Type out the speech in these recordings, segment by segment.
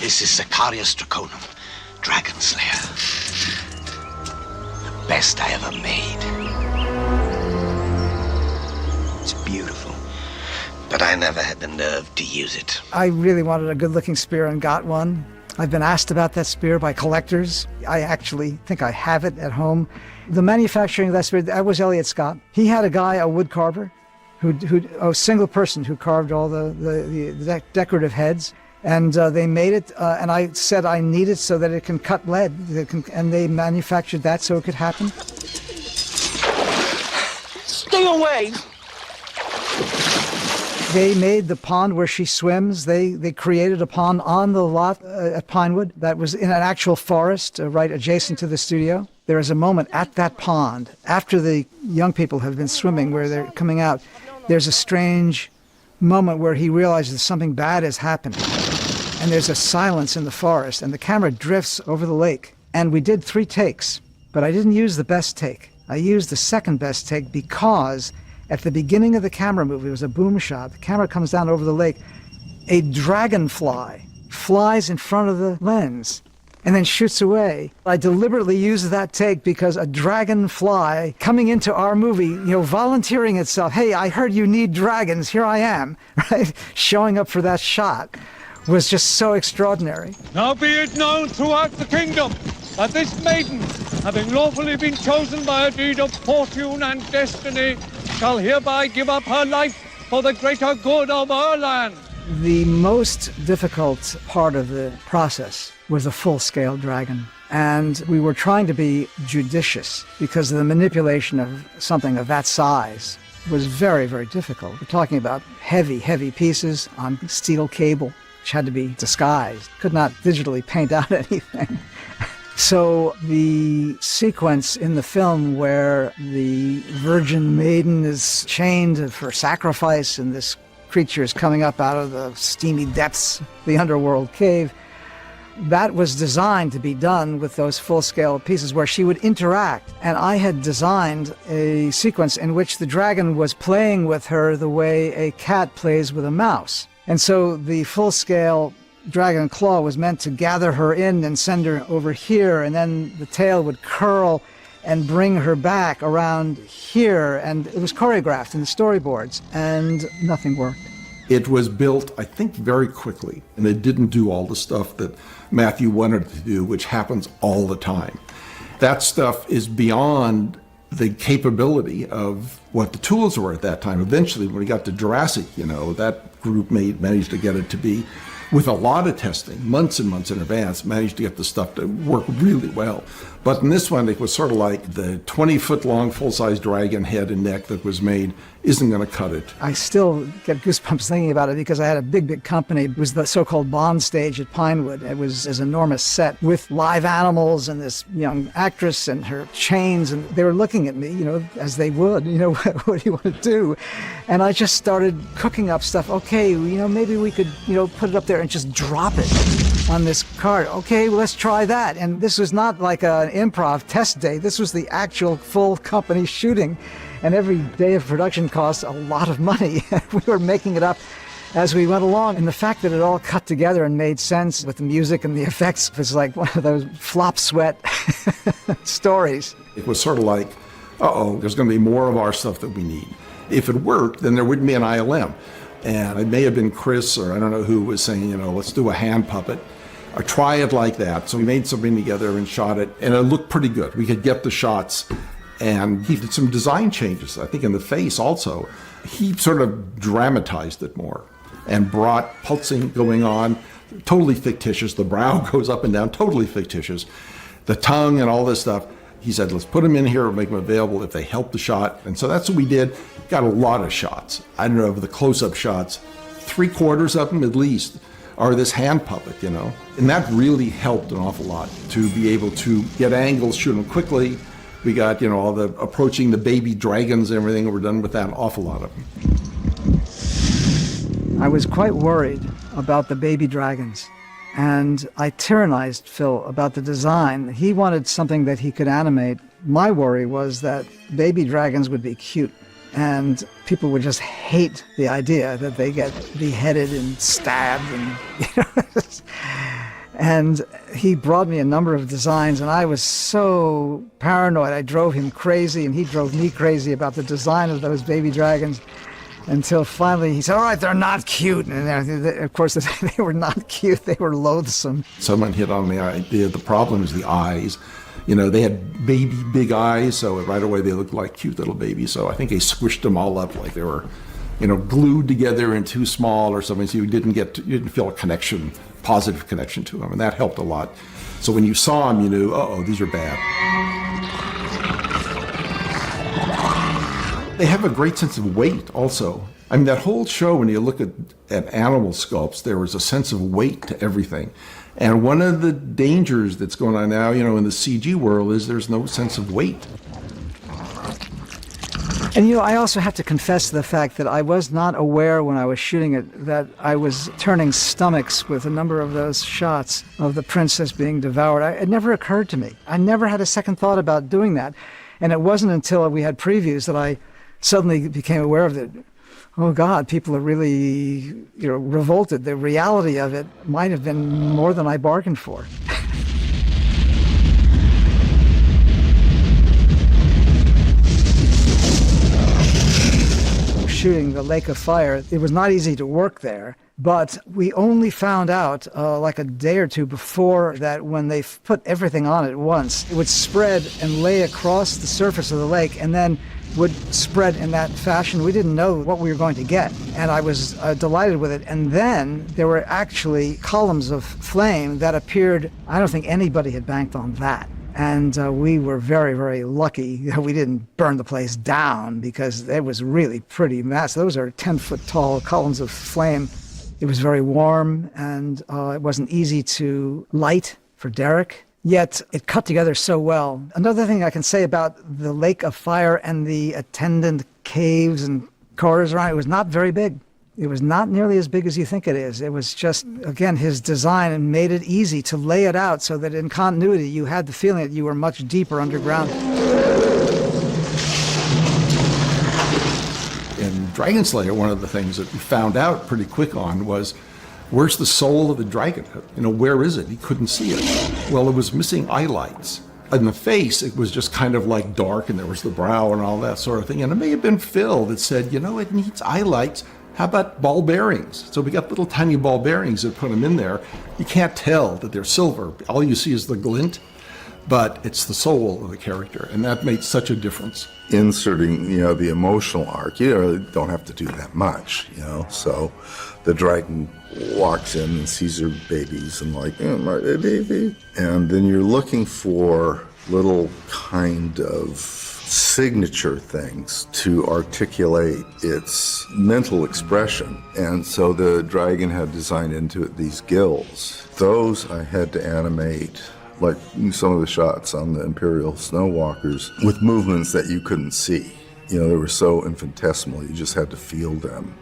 This is Sicarius Draconum, Dragonslayer. The best I ever made. It's beautiful, but I never had the nerve to use it. I really wanted a good-looking spear and got one. I've been asked about that spear by collectors. I actually think I have it at home. The manufacturing of that spear, that was Elliot Scott. He had a guy, a wood carver, a single person who carved all the decorative heads. And they made it, and I said I need it so that it can cut lead. And they manufactured that so it could happen. Stay away! They made the pond where she swims. They created a pond on the lot at Pinewood that was in an actual forest right adjacent to the studio. There is a moment at that pond, after the young people have been swimming, where they're coming out, there's a strange moment where he realizes something bad has happened. And there's a silence in the forest, and the camera drifts over the lake. And we did 3 takes, but I didn't use the best take. I used the second best take because at the beginning of the camera move, it was a boom shot. The camera comes down over the lake. A dragonfly flies in front of the lens and then shoots away. I deliberately used that take because a dragonfly coming into our movie, volunteering itself, hey, I heard you need dragons, here I am, right? Showing up for that shot was just so extraordinary. Now be it known throughout the kingdom that this maiden, having lawfully been chosen by a deed of fortune and destiny, shall hereby give up her life for the greater good of our land. The most difficult part of the process was a full-scale dragon. And we were trying to be judicious because the manipulation of something of that size was very, very difficult. We're talking about heavy, heavy pieces on steel cable, which had to be disguised. Could not digitally paint out anything. So the sequence in the film where the virgin maiden is chained for sacrifice and this creature is coming up out of the steamy depths, the underworld cave, that was designed to be done with those full-scale pieces where she would interact. And I had designed a sequence in which the dragon was playing with her the way a cat plays with a mouse. And so the full-scale dragon claw was meant to gather her in and send her over here, and then the tail would curl and bring her back around here, and it was choreographed in the storyboards, and nothing worked. It was built, I think, very quickly, and it didn't do all the stuff that Matthew wanted it to do, which happens all the time. That stuff is beyond the capability of what the tools were at that time. Eventually, when we got to Jurassic, that group managed to get it to be, with a lot of testing, months and months in advance, managed to get the stuff to work really well. But in this one, it was sort of like the 20-foot-long full-size dragon head and neck that was made isn't going to cut it. I still get goosebumps thinking about it because I had a big company. It was the so-called Bond stage at Pinewood. It was this enormous set with live animals and this young actress and her chains, and they were looking at me, as they would, what do you want to do? And I just started cooking up stuff. Okay, maybe we could, put it up there and just drop it on this card. Okay, well, let's try that. And this was not like an improv test day. This was the actual full company shooting. And every day of production cost a lot of money. We were making it up as we went along. And the fact that it all cut together and made sense with the music and the effects was like one of those flop sweat stories. It was sort of like, there's going to be more of our stuff that we need. If it worked, then there wouldn't be an ILM. And it may have been Chris, or I don't know who, was saying, let's do a hand puppet, or try it like that. So we made something together and shot it, and it looked pretty good. We could get the shots, and he did some design changes, I think in the face also. He sort of dramatized it more and brought pulsing going on, totally fictitious. The brow goes up and down, totally fictitious. The tongue and all this stuff. He said, let's put them in here and make them available if they help the shot. And so that's what we did. Got a lot of shots. I don't know, of the close-up shots, 3/4 of them at least are this hand puppet, And that really helped an awful lot to be able to get angles, shoot them quickly. We got, all the approaching the baby dragons and everything. We're done with that, an awful lot of them. I was quite worried about the baby dragons. And I tyrannized Phil about the design. He wanted something that he could animate. My worry was that baby dragons would be cute, and people would just hate the idea that they get beheaded and stabbed. And And he brought me a number of designs, and I was so paranoid. I drove him crazy, and he drove me crazy about the design of those baby dragons, until finally he said, all right, they're not cute. And of course, they were not cute. They were loathsome. Someone hit on the idea, the problem is the eyes. They had baby big eyes, so right away they looked like cute little babies. So I think they squished them all up like they were, glued together and too small or something, so you didn't feel a connection, positive connection to them, and that helped a lot. So when you saw them, you knew, uh-oh, these are bad. They have a great sense of weight also. I mean, that whole show, when you look at animal sculpts, there was a sense of weight to everything. And one of the dangers that's going on now, in the CG world is there's no sense of weight. And I also have to confess to the fact that I was not aware when I was shooting it that I was turning stomachs with a number of those shots of the princess being devoured. It never occurred to me. I never had a second thought about doing that. And it wasn't until we had previews that I suddenly became aware of it. Oh God, people are really, revolted. The reality of it might have been more than I bargained for. Shooting the Lake of Fire, it was not easy to work there, but we only found out like a day or two before that when they put everything on at once, it would spread and lay across the surface of the lake and then would spread in that fashion. We didn't know what we were going to get, and I was delighted with it. And then there were actually columns of flame that appeared. I don't think anybody had banked on that. And we were very, very lucky that we didn't burn the place down, because it was really pretty massive. Those are 10-foot tall columns of flame. It was very warm, and it wasn't easy to light for Derek. Yet it cut together so well. Another thing I can say about the Lake of Fire and the attendant caves and corridors around, it was not very big. It was not nearly as big as you think it is. It was just, again, his design made it easy to lay it out so that in continuity you had the feeling that you were much deeper underground. In Dragonslayer, one of the things that we found out pretty quick on was, where's the soul of the dragon? Where is it? He couldn't see it. Well, it was missing eye lights. In the face, it was just kind of like dark, and there was the brow and all that sort of thing. And it may have been Phil that said, it needs eye lights. How about ball bearings? So we got little tiny ball bearings that put them in there. You can't tell that they're silver. All you see is the glint, but it's the soul of the character, and that made such a difference. Inserting, the emotional arc, you really don't have to do that much, So the dragon walks in and sees her babies and my baby. And then you're looking for little kind of signature things to articulate its mental expression. And so the dragon had designed into it these gills. Those I had to animate, like some of the shots on the Imperial Snow Walkers, with movements that you couldn't see. They were so infinitesimal, you just had to feel them.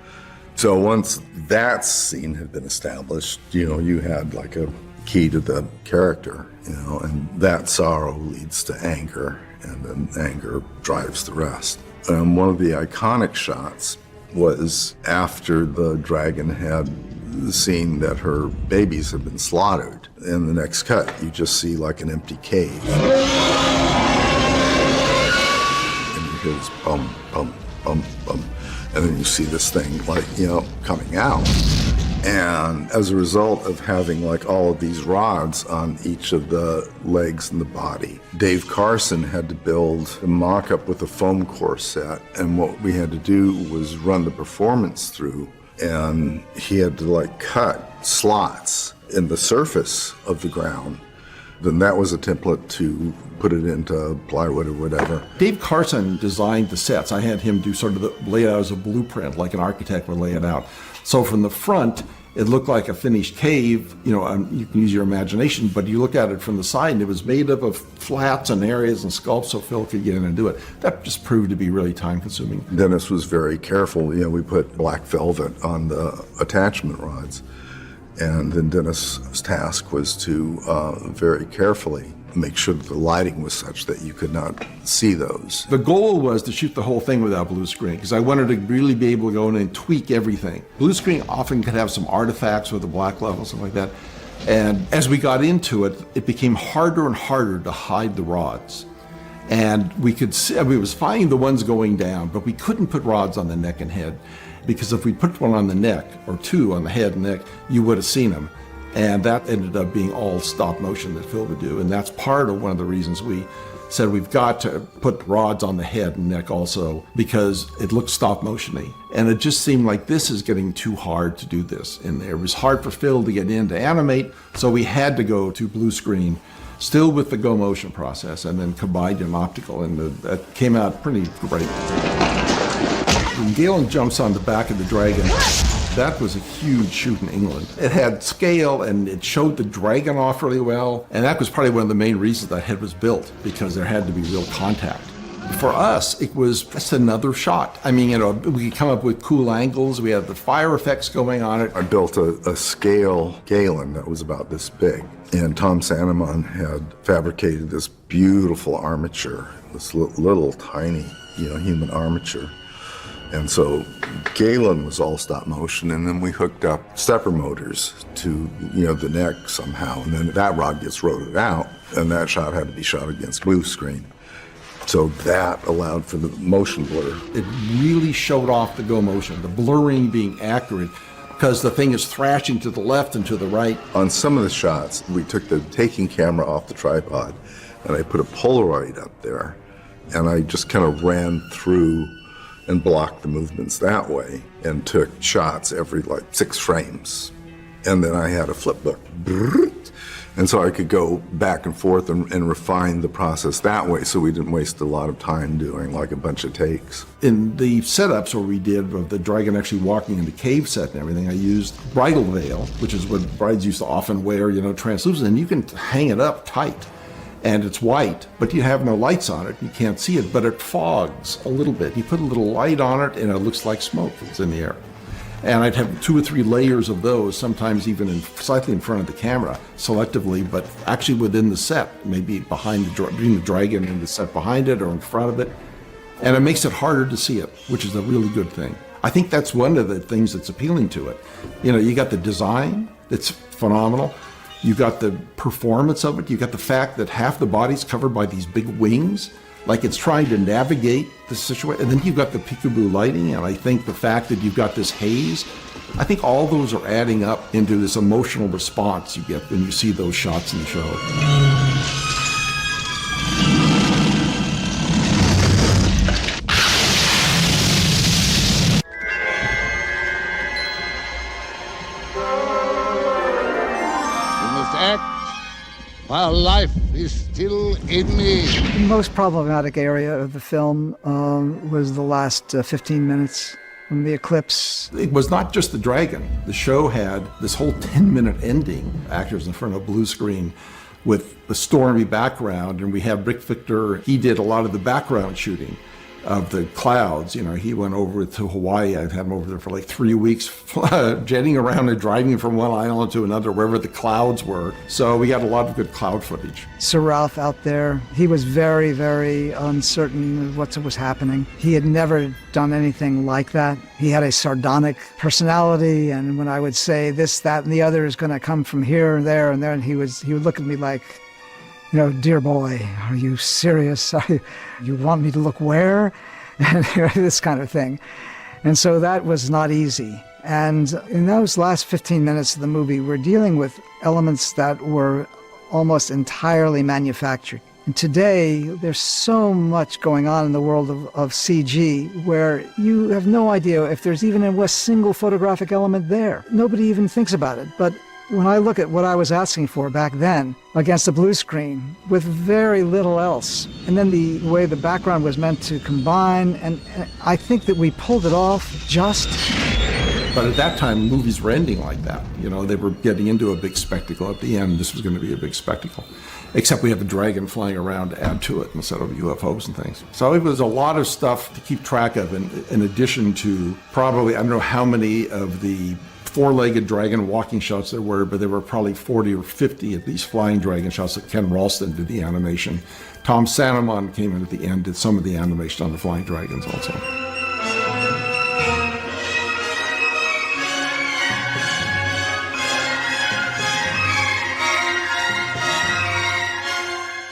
So once that scene had been established, you had like a key to the character, and that sorrow leads to anger, and then anger drives the rest. One of the iconic shots was after the dragon had seen that her babies had been slaughtered. In the next cut, you just see like an empty cave. And you hear this bum, bum, bum, bum. And then you see this thing coming out. And as a result of having like all of these rods on each of the legs and the body, Dave Carson had to build a mock-up with a foam core set. And what we had to do was run the performance through, and he had to cut slots in the surface of the ground. Then that was a template to put it into plywood or whatever. Dave Carson designed the sets. I had him do sort of the layout as a blueprint, like an architect would lay it out. So from the front, it looked like a finished cave. You can use your imagination, but you look at it from the side, and it was made up of flats and areas and sculpts, so Phil could get in and do it. That just proved to be really time-consuming. Dennis was very careful. We put black velvet on the attachment rods. And then Dennis's task was to very carefully make sure that the lighting was such that you could not see those. The goal was to shoot the whole thing without blue screen, because I wanted to really be able to go in and tweak everything. Blue screen often could have some artifacts with the black level, something like that. And as we got into it, it became harder and harder to hide the rods. And we could see, we was finding the ones going down, but we couldn't put rods on the neck and head, because if we put one on the neck or two on the head and neck, you would have seen them. And that ended up being all stop motion that Phil would do. And that's part of one of the reasons we said we've got to put rods on the head and neck also, because it looks stop motion-y. And it just seemed like this is getting too hard to do this in there. It was hard for Phil to get in to animate, so we had to go to blue screen, still with the go motion process, and then combined in optical, and that came out pretty great. When Galen jumps on the back of the dragon, that was a huge shoot in England. It had scale and it showed the dragon off really well, and that was probably one of the main reasons that head was built, because there had to be real contact. For us, it was just another shot. I mean, we could come up with cool angles, we had the fire effects going on it. I built a scale Galen that was about this big, and Tom Sanneman had fabricated this beautiful armature, this little tiny, human armature. And so Galen was all stop motion, and then we hooked up stepper motors to, the neck somehow, and then that rod gets rotated out, and that shot had to be shot against blue screen. So that allowed for the motion blur. It really showed off the go motion, the blurring being accurate, because the thing is thrashing to the left and to the right. On some of the shots, we took the taking camera off the tripod, and I put a Polaroid up there, and I just kind of ran through and blocked the movements that way, and took shots every 6 frames. And then I had a flip book. And so I could go back and forth and refine the process that way, so we didn't waste a lot of time doing a bunch of takes. In the setups where we did of the dragon actually walking in the cave set and everything, I used bridal veil, which is what brides used to often wear, translucent, and you can hang it up tight. And it's white, but you have no lights on it. You can't see it, but it fogs a little bit. You put a little light on it, and it looks like smoke that's in the air. And I'd have 2 or 3 layers of those, sometimes even slightly in front of the camera, selectively, but actually within the set, maybe between the dragon and the set behind it or in front of it. And it makes it harder to see it, which is a really good thing. I think that's one of the things that's appealing to it. You got the design, that's phenomenal. You got the performance of it. You got the fact that half the body's covered by these big wings, like it's trying to navigate the situation. And then you've got the peekaboo lighting, and I think the fact that you've got this haze, I think all those are adding up into this emotional response you get when you see those shots in the show. While life is still in me. The most problematic area of the film was the last 15 minutes from the eclipse. It was not just the dragon. The show had this whole 10-minute ending, actors in front of a blue screen with the stormy background, and we had Rick Victor. He did a lot of the background shooting of the clouds. He went over to Hawaii. I'd had him over there for 3 weeks, jetting around and driving from one island to another, wherever the clouds were. So we got a lot of good cloud footage. Sir Ralph out there, he was very, very uncertain of what was happening. He had never done anything like that. He had a sardonic personality, and when I would say this, that, and the other is going to come from here and there and there, and he would look at me like, dear boy, are you serious? You want me to look where? And this kind of thing. And so that was not easy. And in those last 15 minutes of the movie, we're dealing with elements that were almost entirely manufactured. And today, there's so much going on in the world of CG where you have no idea if there's even a single photographic element there. Nobody even thinks about it. But when I look at what I was asking for back then against the blue screen with very little else, and then the way the background was meant to combine, and I think that we pulled it off just. But at that time, movies were ending like that. They were getting into a big spectacle. At the end, this was going to be a big spectacle. Except we have a dragon flying around to add to it instead of UFOs and things. So it was a lot of stuff to keep track of in addition to probably, I don't know how many of the 4-legged dragon walking shots there were, but there were probably 40 or 50 of these flying dragon shots that Ken Ralston did the animation. Tom Sanneman came in at the end, did some of the animation on the flying dragons also.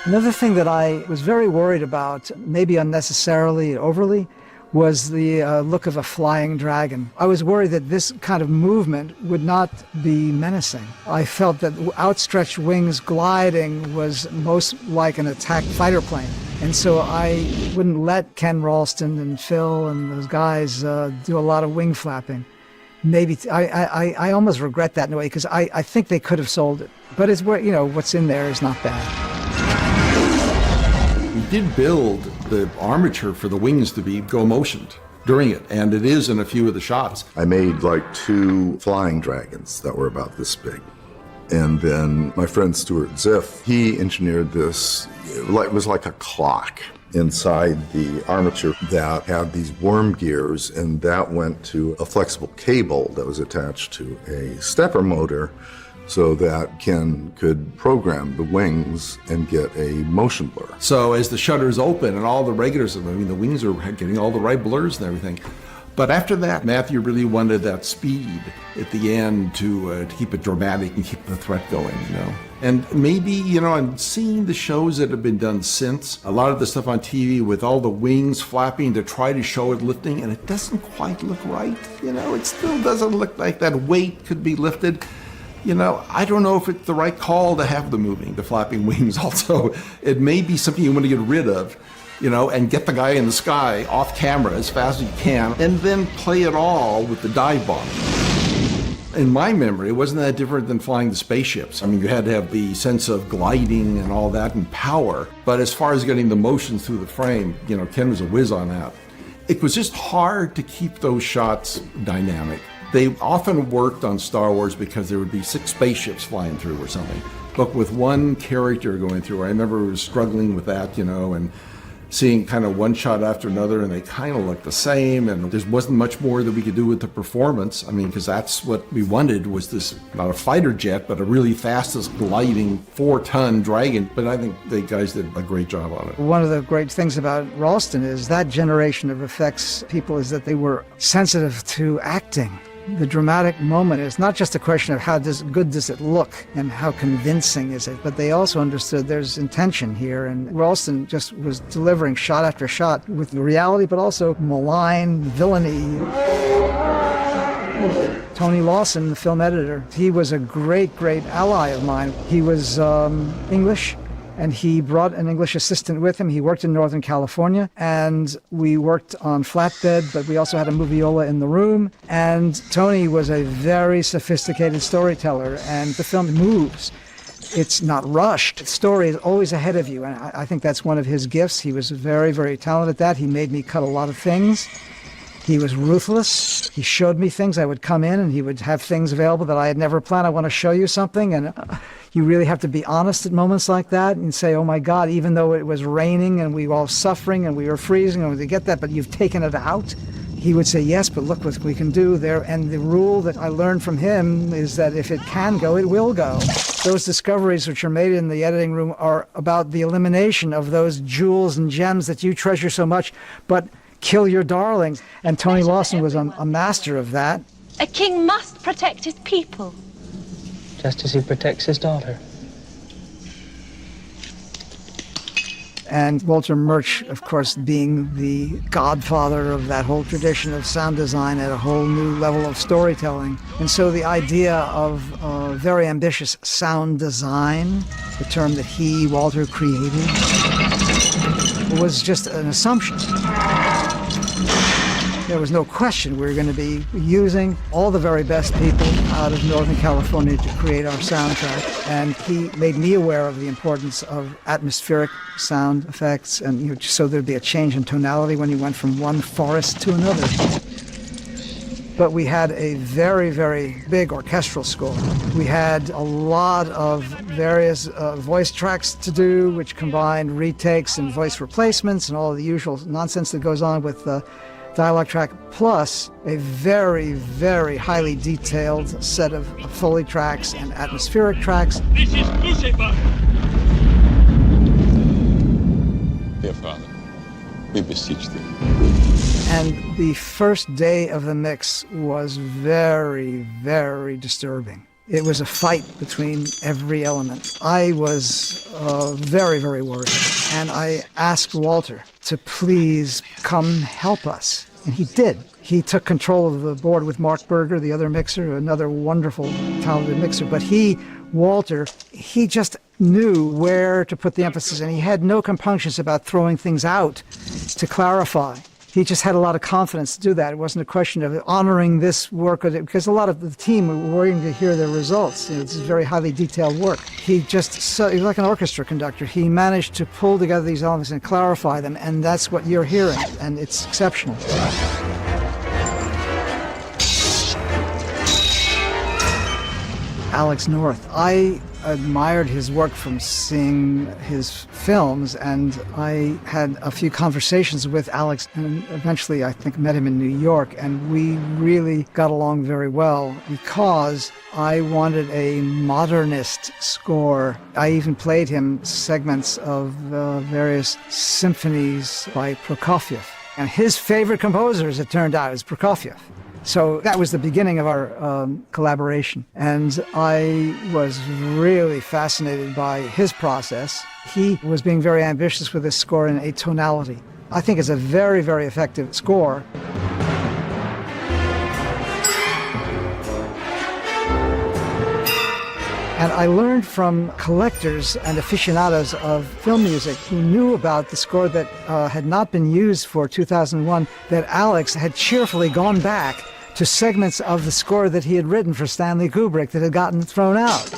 Another thing that I was very worried about, maybe unnecessarily, overly, was the look of a flying dragon. I was worried that this kind of movement would not be menacing. I felt that outstretched wings gliding was most like an attack fighter plane. And so I wouldn't let Ken Ralston and Phil and those guys do a lot of wing flapping. Maybe I almost regret that in a way, because I think they could have sold it. But it's where, what's in there is not bad. We did build the armature for the wings to be go motioned during it, and it is in a few of the shots. I made like 2 flying dragons that were about this big. And then my friend Stuart Ziff, he engineered this, it was like a clock inside the armature that had these worm gears, and that went to a flexible cable that was attached to a stepper motor, so that Ken could program the wings and get a motion blur. So as the shutters open and all the regulars are moving, the wings are getting all the right blurs and everything. But after that, Matthew really wanted that speed at the end to keep it dramatic and keep the threat going, And maybe, and seeing the shows that have been done since, a lot of the stuff on TV with all the wings flapping to try to show it lifting, and it doesn't quite look right, It still doesn't look like that weight could be lifted. I don't know if it's the right call to have the flapping wings also. It may be something you want to get rid of, and get the guy in the sky off camera as fast as you can, and then play it all with the dive bomb. In my memory, it wasn't that different than flying the spaceships. I mean, you had to have the sense of gliding and all that and power, but as far as getting the motion through the frame, Ken was a whiz on that. It was just hard to keep those shots dynamic. They often worked on Star Wars because there would be 6 spaceships flying through or something. But with one character going through, I remember struggling with that, and seeing kind of one shot after another, and they kind of looked the same, and there wasn't much more that we could do with the performance. I mean, because that's what we wanted, was this, not a fighter jet, but a really fastest gliding 4-ton dragon. But I think the guys did a great job on it. One of the great things about Ralston is that generation of effects people is that they were sensitive to acting. The dramatic moment is not just a question of how good does it look and how convincing is it, but they also understood there's intention here, and Ralston just was delivering shot after shot with reality, but also malign villainy. Tony Lawson, the film editor, he was a great ally of mine. He was English, and he brought an English assistant with him. He worked in Northern California, and we worked on flatbed, but we also had a moviola in the room. And Tony was a very sophisticated storyteller, and the film moves. It's not rushed. The story is always ahead of you, and I think that's one of his gifts. He was very, very talented at that. He made me cut a lot of things. He was ruthless. He showed me things. I would come in and he would have things available that I had never planned. I want to show you something. And you really have to be honest at moments like that and say, oh my God, even though it was raining and we were all suffering and we were freezing and we get that, but you've taken it out. He would say, yes, but look what we can do there. And the rule that I learned from him is that if it can go, it will go. Those discoveries which are made in the editing room are about the elimination of those jewels and gems that you treasure so much, but kill your darlings. And Tony Lawson was a master of that. A king must protect his people. Just as he protects his daughter. And Walter Murch, of course, being the godfather of that whole tradition of sound design at a whole new level of storytelling. And so the idea of very ambitious sound design, the term that Walter, created, was just an assumption. There was no question we were going to be using all the very best people out of Northern California to create our soundtrack. And he made me aware of the importance of atmospheric sound effects, and so there'd be a change in tonality when you went from one forest to another. But we had a very, very big orchestral score. We had a lot of various voice tracks to do, which combined retakes and voice replacements and all the usual nonsense that goes on with dialogue track, plus a very, very highly detailed set of Foley tracks and atmospheric tracks. This is Lucifer! Dear Father, we beseech thee. And the first day of the mix was very, very disturbing. It was a fight between every element. I was very, very worried. And I asked Walter to please come help us. And he did. He took control of the board with Mark Berger, the other mixer, another wonderful, talented mixer. But Walter, he just knew where to put the emphasis, and he had no compunctions about throwing things out to clarify. He just had a lot of confidence to do that. It wasn't a question of honoring this work, because a lot of the team were waiting to hear the results. It's very highly detailed work. He was like an orchestra conductor. He managed to pull together these elements and clarify them, and that's what you're hearing, and it's exceptional. Alex North. I admired his work from seeing his films, and I had a few conversations with Alex, and eventually I think met him in New York, and we really got along very well because I wanted a modernist score. I even played him segments of various symphonies by Prokofiev, and his favorite composer, as it turned out, is Prokofiev. So that was the beginning of our collaboration. And I was really fascinated by his process. He was being very ambitious with his score in atonality. I think it's a very, very effective score. And I learned from collectors and aficionados of film music who knew about the score that had not been used for 2001, that Alex had cheerfully gone back to segments of the score that he had written for Stanley Kubrick that had gotten thrown out.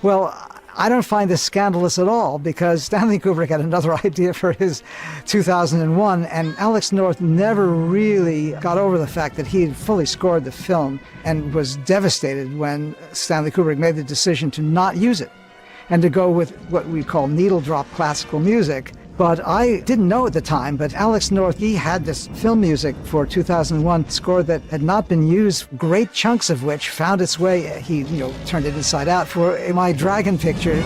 Well, I don't find this scandalous at all, because Stanley Kubrick had another idea for his 2001, and Alex North never really got over the fact that he had fully scored the film and was devastated when Stanley Kubrick made the decision to not use it and to go with what we call needle drop classical music. But I didn't know at the time, but Alex North, he had this film music for 2001 score that had not been used, great chunks of which found its way, he turned it inside out for my Dragon picture.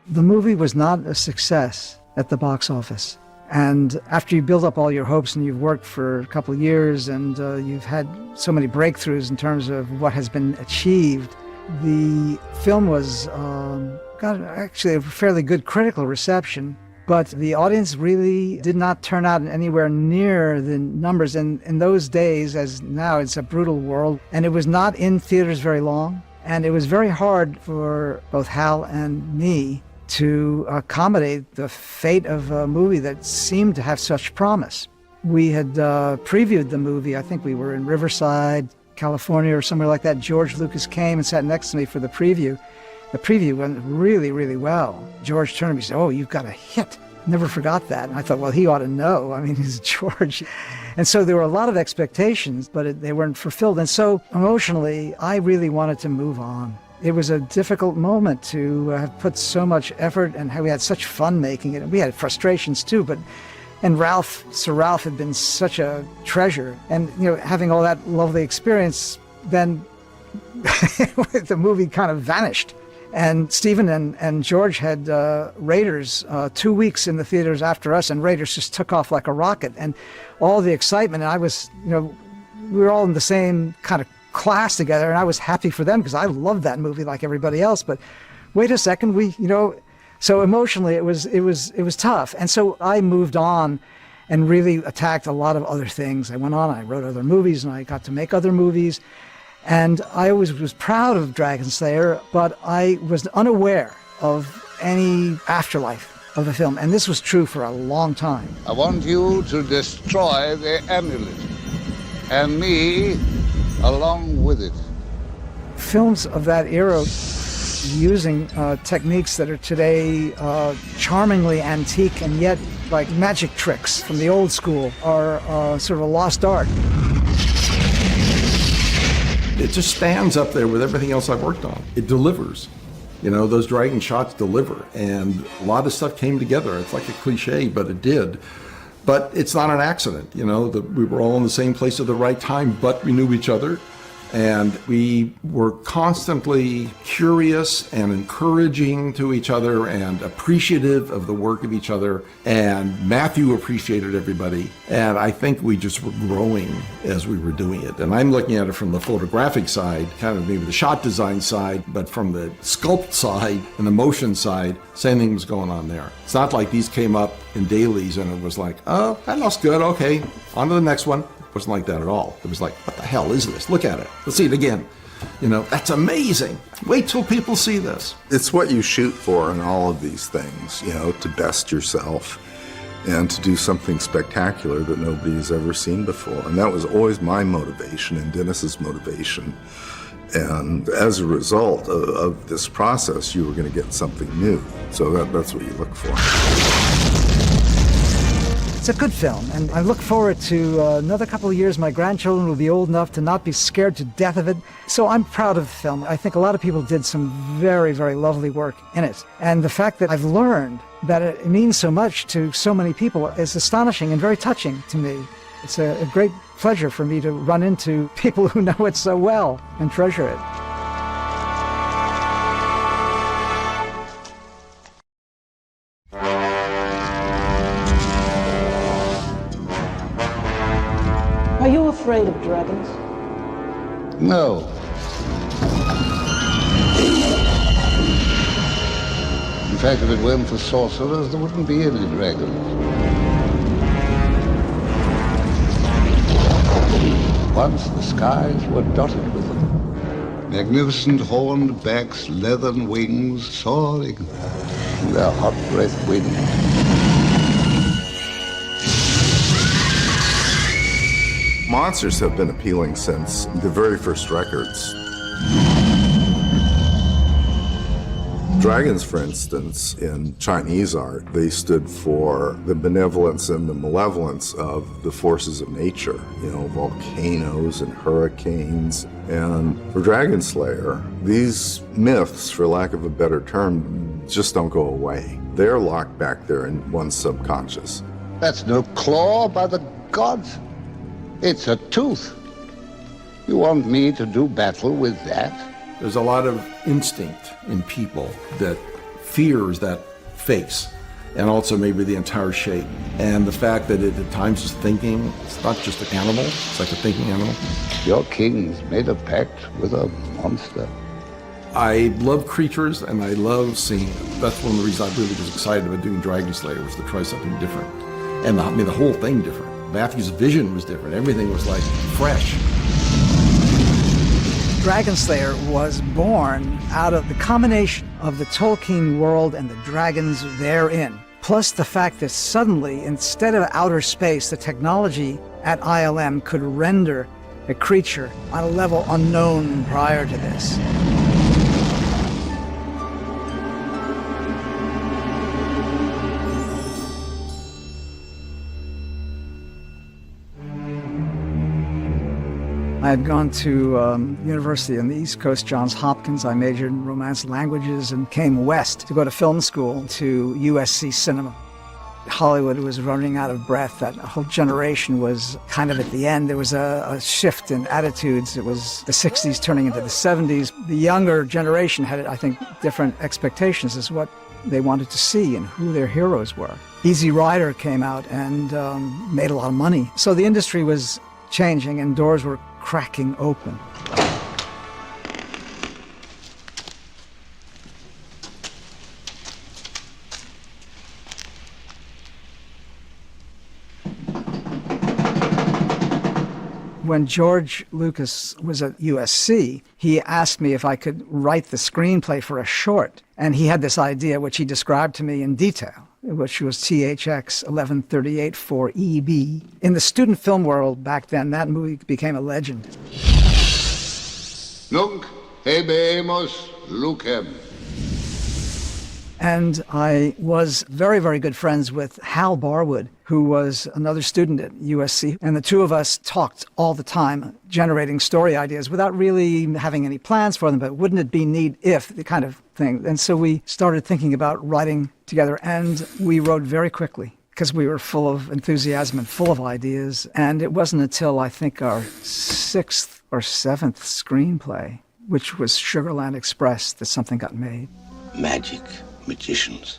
The movie was not a success at the box office. And after you build up all your hopes and you've worked for a couple of years and you've had so many breakthroughs in terms of what has been achieved, the film was got actually a fairly good critical reception, but the audience really did not turn out anywhere near the numbers. And in those days, as now, it's a brutal world, and it was not in theaters very long, and it was very hard for both Hal and me to accommodate the fate of a movie that seemed to have such promise. We had previewed the movie. I think we were in Riverside, California, or somewhere like that. George Lucas came and sat next to me for the preview. The preview went really, really well. George turned to me and said, "Oh, you've got a hit." Never forgot that. And I thought, well, he ought to know. I mean, he's George. And so there were a lot of expectations, but they weren't fulfilled. And so emotionally, I really wanted to move on. It was a difficult moment to have put so much effort, and we had such fun making it. We had frustrations too, and Sir Ralph had been such a treasure. And, having all that lovely experience, then the movie kind of vanished. And Stephen and George had Raiders 2 weeks in the theaters after us, and Raiders just took off like a rocket. And all the excitement, and I was, we were all in the same kind of class together, and I was happy for them because I loved that movie like everybody else. But wait a second, so emotionally it was tough. And so I moved on and really attacked a lot of other things. I went on, I wrote other movies, and I got to make other movies. And I always was proud of Dragonslayer, but I was unaware of any afterlife of the film. And this was true for a long time. I want you to destroy the amulet, and me along with it. Films of that era, using techniques that are today charmingly antique and yet like magic tricks from the old school, are sort of a lost art. It just stands up there with everything else I've worked on. It delivers. Those Dragon shots deliver, and a lot of stuff came together. It's like a cliche, but it did. But it's not an accident, we were all in the same place at the right time, but we knew each other. And we were constantly curious and encouraging to each other and appreciative of the work of each other. And Matthew appreciated everybody. And I think we just were growing as we were doing it. And I'm looking at it from the photographic side, kind of maybe the shot design side, but from the sculpt side and the motion side, same thing was going on there. It's not like these came up in dailies and it was like, oh, that looks good, okay, on to the next one. It wasn't like that at all. It was like, what the hell is this? Look at it. Let's see it again. You know, that's amazing. Wait till people see this. It's what you shoot for in all of these things, you know, to best yourself and to do something spectacular that nobody has ever seen before. And that was always my motivation and Dennis's motivation. And as a result of this process, you were going to get something new. So that's what you look for. It's a good film, and I look forward to another couple of years. My grandchildren will be old enough to not be scared to death of it. So I'm proud of the film. I think a lot of people did some very, very lovely work in it. And the fact that I've learned that it means so much to so many people is astonishing and very touching to me. It's a great pleasure for me to run into people who know it so well and treasure it. Are you afraid of dragons? No. In fact, if it weren't for sorcerers, there wouldn't be any dragons. Once the skies were dotted with them. Magnificent horned backs, leathern wings, soaring in their hot breath wind. Monsters have been appealing since the very first records. Dragons, for instance, in Chinese art, they stood for the benevolence and the malevolence of the forces of nature, you know, volcanoes and hurricanes. And for Dragonslayer, these myths, for lack of a better term, just don't go away. They're locked back there in one's subconscious. That's no claw, by the gods. It's a tooth. You want me to do battle with that? There's a lot of instinct in people that fears that face and also maybe the entire shape. And the fact that it at times is thinking, it's not just an animal, it's like a thinking animal. Your king's made a pact with a monster. I love creatures and I love seeing them. That's one of the reasons I really was excited about doing Dragonslayer, was to try something different. And I mean, the whole thing different. Matthew's vision was different. Everything was like fresh. Dragonslayer was born out of the combination of the Tolkien world and the dragons therein, plus the fact that suddenly, instead of outer space, the technology at ILM could render a creature on a level unknown prior to this. I had gone to university on the East Coast, Johns Hopkins. I majored in Romance languages and came west to go to film school to USC Cinema. Hollywood was running out of breath. That whole generation was kind of at the end. There was a shift in attitudes. It was the 60s turning into the 70s. The younger generation had, I think, different expectations as what they wanted to see and who their heroes were. Easy Rider came out and made a lot of money. So the industry was changing and doors were cracking open. When George Lucas was at USC, he asked me if I could write the screenplay for a short. And he had this idea, which he described to me in detail, which was THX 1138 4EB. In the student film world back then, that movie became a legend. Nunc habemus lucem. And I was very, very good friends with Hal Barwood, who was another student at USC. And the two of us talked all the time, generating story ideas without really having any plans for them, but wouldn't it be neat if, the kind of thing. And so we started thinking about writing together, and we wrote very quickly because we were full of enthusiasm and full of ideas. And it wasn't until, I think, our 6th or 7th screenplay, which was Sugarland Express, that something got made. Magic, magicians.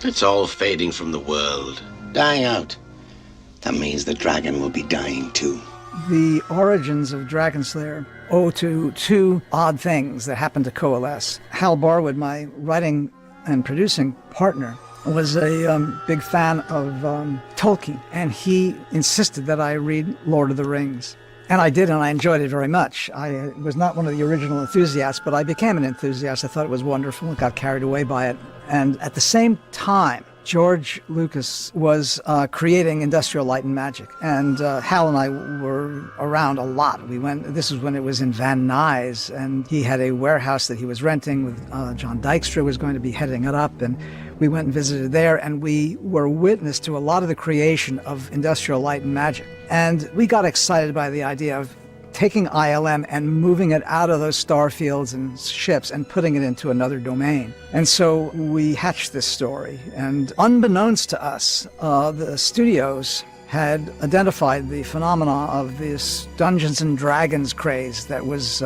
It's all fading from the world, dying out. That means the dragon will be dying too. The origins of Dragonslayer owe to two odd things that happened to coalesce. Hal Barwood, my writing and producing partner, was a big fan of Tolkien, and he insisted that I read Lord of the Rings. And I did, and I enjoyed it very much. I was not one of the original enthusiasts, but I became an enthusiast. I thought it was wonderful, got carried away by it. And at the same time, George Lucas was creating Industrial Light and Magic. And Hal and I were around a lot. This was when it was in Van Nuys, and he had a warehouse that he was renting with John Dykstra was going to be heading it up. And we went and visited there, and we were witness to a lot of the creation of Industrial Light and Magic. And we got excited by the idea of taking ILM and moving it out of those star fields and ships and putting it into another domain. And so we hatched this story. And unbeknownst to us, the studios had identified the phenomena of this Dungeons and Dragons craze that was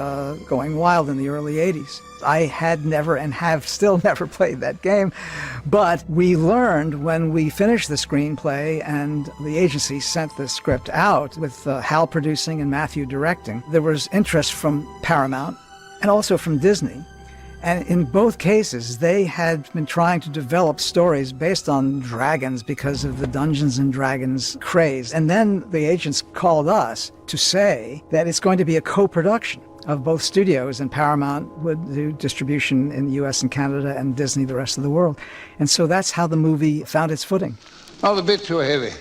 going wild in the early 80s. I had never and have still never played that game, but we learned when we finished the screenplay and the agency sent the script out with Hal producing and Matthew directing, there was interest from Paramount and also from Disney. And in both cases, they had been trying to develop stories based on dragons because of the Dungeons and Dragons craze. And then the agents called us to say that it's going to be a co-production of both studios, and Paramount would do distribution in the US and Canada, and Disney the rest of the world. And so that's how the movie found its footing. Not a bit too heavy.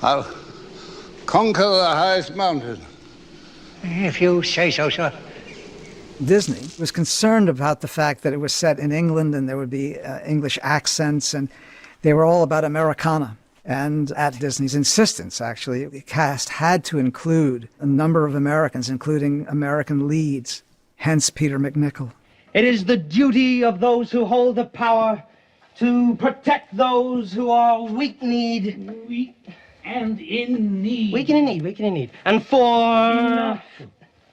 I'll conquer the highest mountain. If you say so, sir. Disney was concerned about the fact that it was set in England and there would be English accents, and they were all about Americana. And at Disney's insistence, actually, the cast had to include a number of Americans, including American leads, hence Peter MacNicol. It is the duty of those who hold the power to protect those who are weak-kneed. Weak and in need. Weak and in need. And for...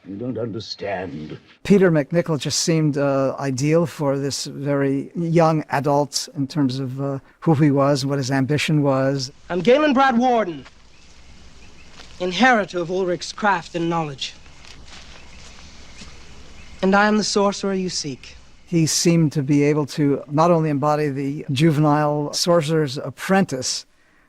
You don't understand. Peter MacNicol just seemed ideal for this very young adult in terms of who he was and what his ambition was. I'm Galen Brad Warden, inheritor of Ulrich's craft and knowledge. And I am the sorcerer you seek. He seemed to be able to not only embody the juvenile sorcerer's apprentice,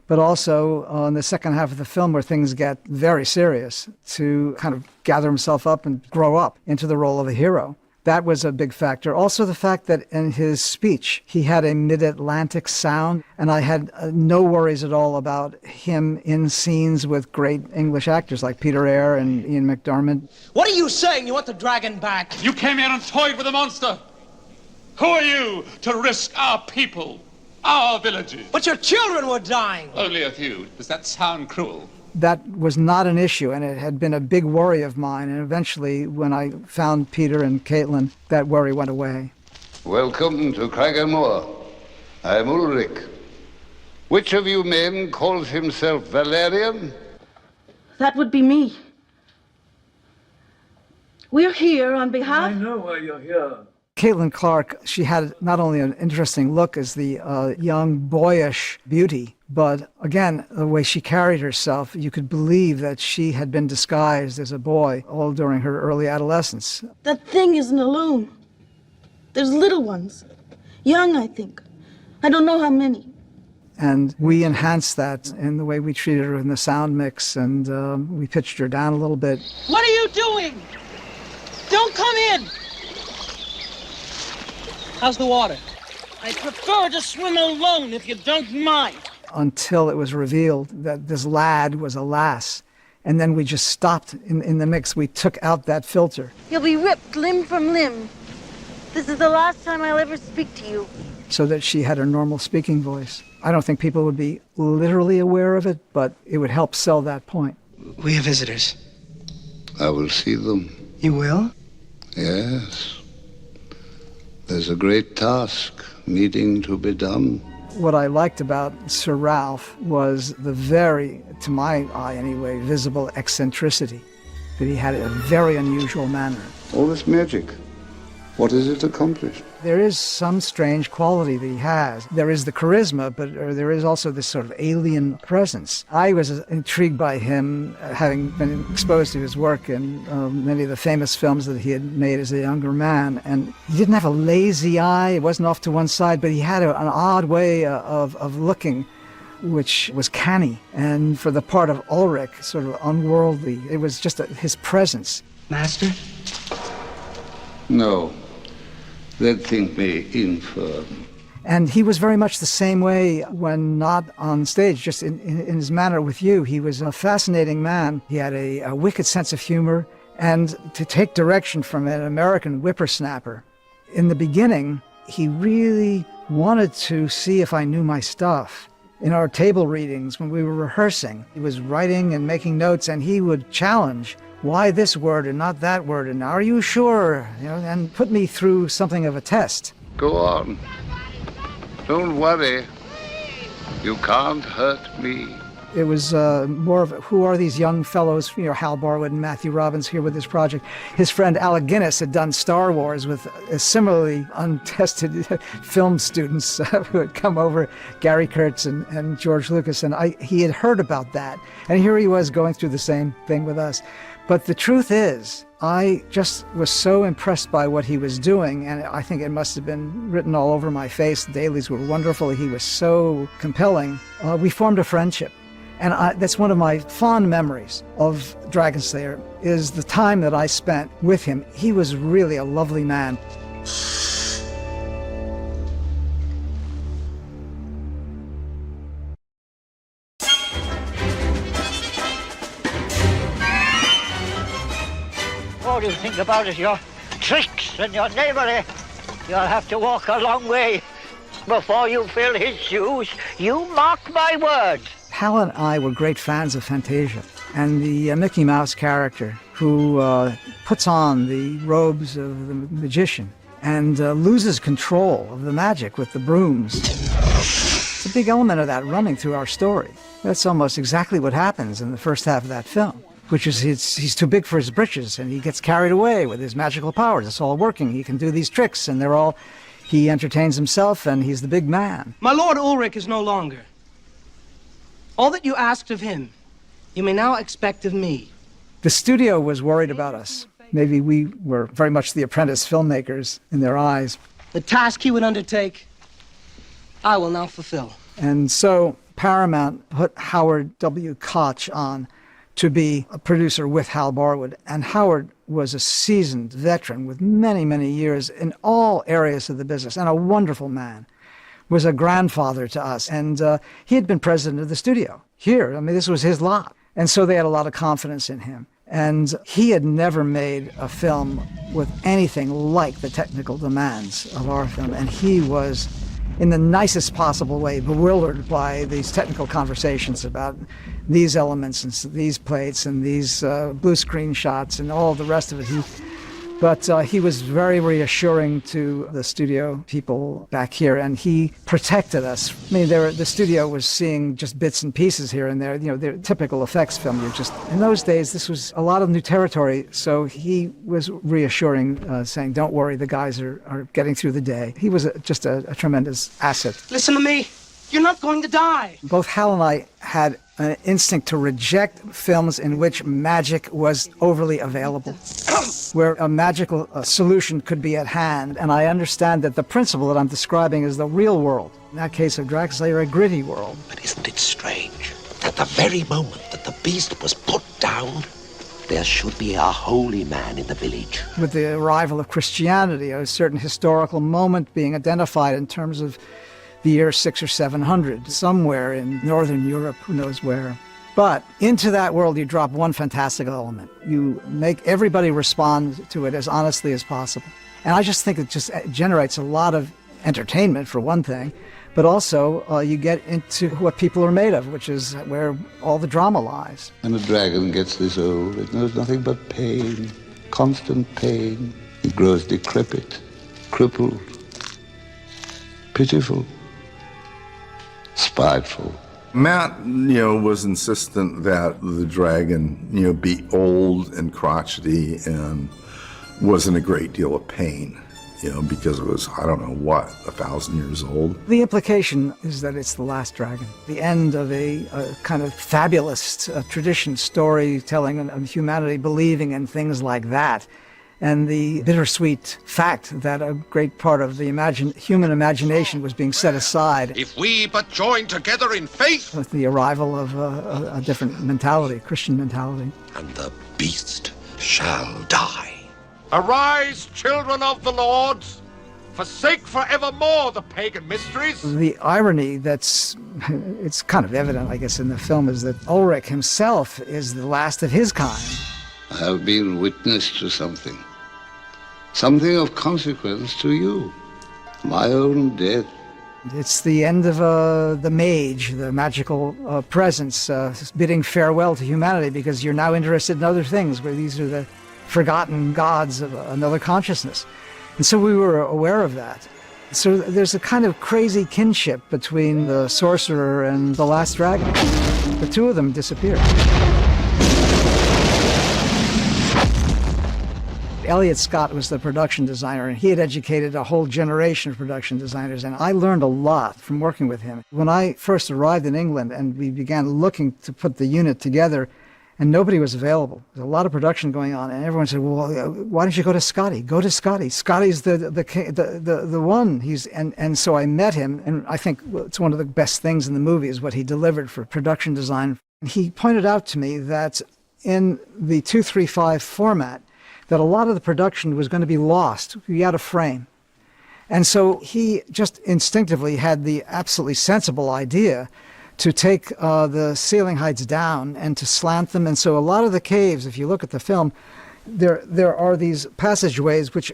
but also in the second half of the film where things get very serious, to kind of gather himself up and grow up into the role of a hero. That was a big factor. Also the fact that in his speech, he had a mid-Atlantic sound, and I had no worries at all about him in scenes with great English actors like Peter Eyre and Ian McDiarmid. What are you saying? You want the dragon back? You came here and toyed with a monster. Who are you to risk our people? Our villages. But your children were dying. Only a few. Does that sound cruel? That was not an issue, and it had been a big worry of mine. And eventually, when I found Peter and Caitlin, that worry went away. Welcome to Cragganmore. I'm Ulrich. Which of you men calls himself Valerian? That would be me. We're here on behalf... I know why you're here. Caitlin Clark, she had not only an interesting look as the young, boyish beauty, but again, the way she carried herself, you could believe that she had been disguised as a boy all during her early adolescence. That thing isn't a loon. There's little ones. Young, I think. I don't know how many. And we enhanced that in the way we treated her in the sound mix, and we pitched her down a little bit. What are you doing? Don't come in! How's the water? I prefer to swim alone, if you don't mind. Until it was revealed that this lad was a lass. And then we just stopped in the mix. We took out that filter. You'll be ripped limb from limb. This is the last time I'll ever speak to you. So that she had her normal speaking voice. I don't think people would be literally aware of it, but it would help sell that point. We have visitors. I will see them. You will? Yes. There's a great task needing to be done. What I liked about Sir Ralph was the very, to my eye anyway, visible eccentricity. that he had a very unusual manner. All this magic, what does it accomplish? There is some strange quality that he has. There is the charisma, but there is also this sort of alien presence. I was intrigued by him, having been exposed to his work in many of the famous films that he had made as a younger man. And he didn't have a lazy eye, it wasn't off to one side, but he had an odd way of looking, which was canny. And for the part of Ulrich, sort of unworldly. It was just his presence. Master? No. They'd think me infirm. And he was very much the same way when not on stage, just in his manner with you. He was a fascinating man. He had a wicked sense of humor. And to take direction from an American whippersnapper, in the beginning, he really wanted to see if I knew my stuff. In our table readings, when we were rehearsing, he was writing and making notes, and he would challenge, why this word and not that word, and are you sure? You know, and put me through something of a test. Go on. Don't worry. You can't hurt me. It was more of, who are these young fellows? You know, Hal Barwood and Matthew Robbins here with this project. His friend Alec Guinness had done Star Wars with similarly untested film students who had come over, Gary Kurtz and George Lucas, and he had heard about that. And here he was going through the same thing with us. But the truth is, I just was so impressed by what he was doing, and I think it must have been written all over my face. The dailies were wonderful. He was so compelling. We formed a friendship. And that's one of my fond memories of Dragonslayer, is the time that I spent with him. He was really a lovely man. What do you think about it? Your tricks and your knavery. You'll have to walk a long way before you fill his shoes. You mark my words. Hal and I were great fans of Fantasia, and the Mickey Mouse character who puts on the robes of the magician and loses control of the magic with the brooms. It's a big element of that running through our story. That's almost exactly what happens in the first half of that film, which is he's too big for his britches, and he gets carried away with his magical powers. It's all working. He can do these tricks, and he entertains himself, and he's the big man. My Lord Ulrich is no longer. All that you asked of him, you may now expect of me. The studio was worried about us. Maybe we were very much the apprentice filmmakers in their eyes. The task he would undertake, I will now fulfill. And so Paramount put Howard W. Koch on to be a producer with Hal Barwood. And Howard was a seasoned veteran with many, many years in all areas of the business, and a wonderful man. Was a grandfather to us, and he had been president of the studio here. I mean, this was his lot. And so they had a lot of confidence in him. And he had never made a film with anything like the technical demands of our film. And he was, in the nicest possible way, bewildered by these technical conversations about these elements and these plates and these blue screen shots and all the rest of it. But he was very reassuring to the studio people back here, and he protected us. I mean, the studio was seeing just bits and pieces here and there, you know, the typical effects film. In those days, this was a lot of new territory, so he was reassuring, saying, don't worry, the guys are getting through the day. He was just a tremendous asset. Listen to me. You're not going to die. Both Hal and I had an instinct to reject films in which magic was overly available, where a magical solution could be at hand. And I understand that the principle that I'm describing is the real world. In that case of Dragonslayer, a gritty world. But isn't it strange that the very moment that the beast was put down, there should be a holy man in the village? With the arrival of Christianity, a certain historical moment being identified in terms of the year 600 or 700, somewhere in northern Europe, who knows where. But into that world, you drop one fantastic element. You make everybody respond to it as honestly as possible. And I just think it just generates a lot of entertainment, for one thing, but also you get into what people are made of, which is where all the drama lies. When a dragon gets this old, it knows nothing but pain, constant pain. It grows decrepit, crippled, pitiful, spiteful, Matt, was insistent that the dragon, be old and crotchety and was in a great deal of pain, because it was, 1,000 years old. The implication is that it's the last dragon, the end of a kind of fabulous tradition, storytelling of humanity believing in things like that. And the bittersweet fact that a great part of the human imagination was being set aside. If we but join together in faith. With the arrival of a different mentality, Christian mentality. And the beast shall die. Arise, children of the Lord. Forsake forevermore the pagan mysteries. The irony it's kind of evident, I guess, in the film is that Ulrich himself is the last of his kind. I have been witness to something of consequence to you, my own death. It's the end of the mage, the magical presence, bidding farewell to humanity because you're now interested in other things, where these are the forgotten gods of another consciousness. And so we were aware of that. So there's a kind of crazy kinship between the sorcerer and the last dragon. The two of them disappeared. Elliot Scott was the production designer, and he had educated a whole generation of production designers, and I learned a lot from working with him. When I first arrived in England and we began looking to put the unit together, and nobody was available. There was a lot of production going on, and everyone said, well, why don't you go to Scotty? Go to Scotty. Scotty's the one. And so I met him, and I think it's one of the best things in the movie is what he delivered for production design. He pointed out to me that in the 235 format, that a lot of the production was going to be lost, be out of frame. And so he just instinctively had the absolutely sensible idea to take the ceiling heights down and to slant them. And so a lot of the caves, if you look at the film, there are these passageways which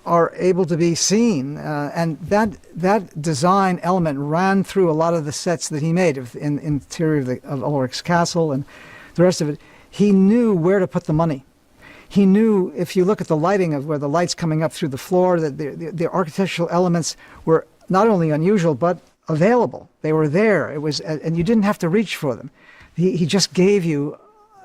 are able to be seen. And that design element ran through a lot of the sets that he made in the interior of Ulrich's castle and the rest of it. He knew where to put the money. He knew, if you look at the lighting of where the light's coming up through the floor, that the architectural elements were not only unusual, but available. They were there. It was, and you didn't have to reach for them. He just gave you,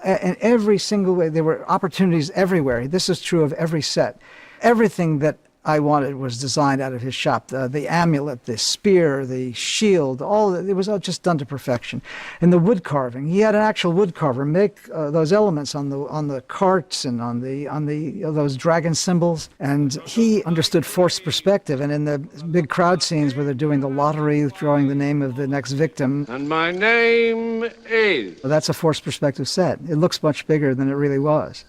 in every single way, there were opportunities everywhere. This is true of every set. Everything that I wanted was designed out of his shop. The amulet, the spear, the shield, it was all just done to perfection. And the wood carving, he had an actual wood carver make those elements on the carts and on those dragon symbols. And he understood forced perspective. And in the big crowd scenes where they're doing the lottery, drawing the name of the next victim. And my name is. That's a forced perspective set. It looks much bigger than it really was.